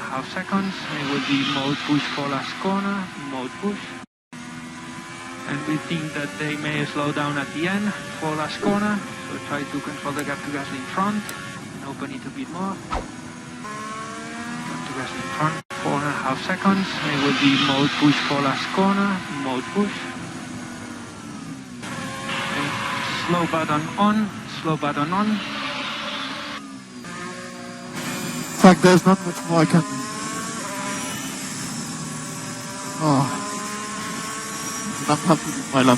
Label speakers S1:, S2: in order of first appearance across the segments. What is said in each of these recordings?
S1: 4.5 seconds. It will be mode push for last corner, mode push. And we think that they may slow down at the end for last corner. So try to control the gap to Gasly in front and open it a bit more. Gap to Gasly in front, 4.5 seconds. It will be mode push for last corner, mode push. Okay. Slow button on, slow button on.
S2: In fact, there's not much more I can... Oh. I'm happy with my lap.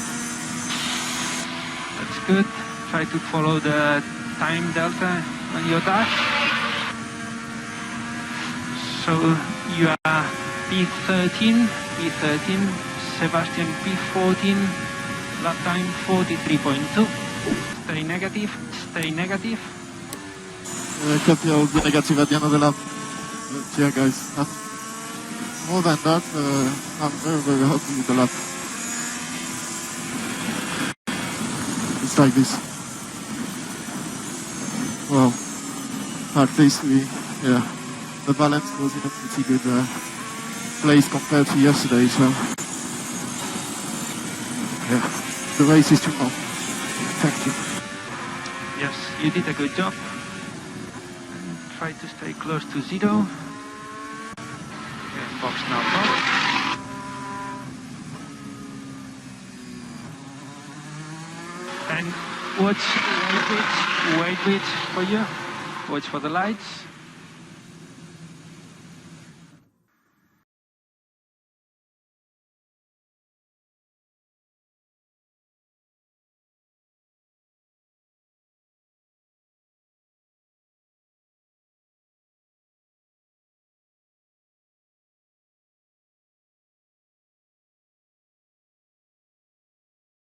S1: That's good. Try to follow the time delta on your dash. So you are P13, Sebastian P14, lap time 43.2. Stay negative, stay negative.
S2: Happy I will be negative at the end of the lap. But yeah, guys, more than that, I'm very, very happy with the lap. It's like this. Well, at least yeah, the balance was in a pretty good place compared to yesterday, so yeah, the race is too long. Thank you.
S1: Yes, you did a good job. Try to stay close to zero. Okay, box now box. And watch, wait for you. Watch for the lights.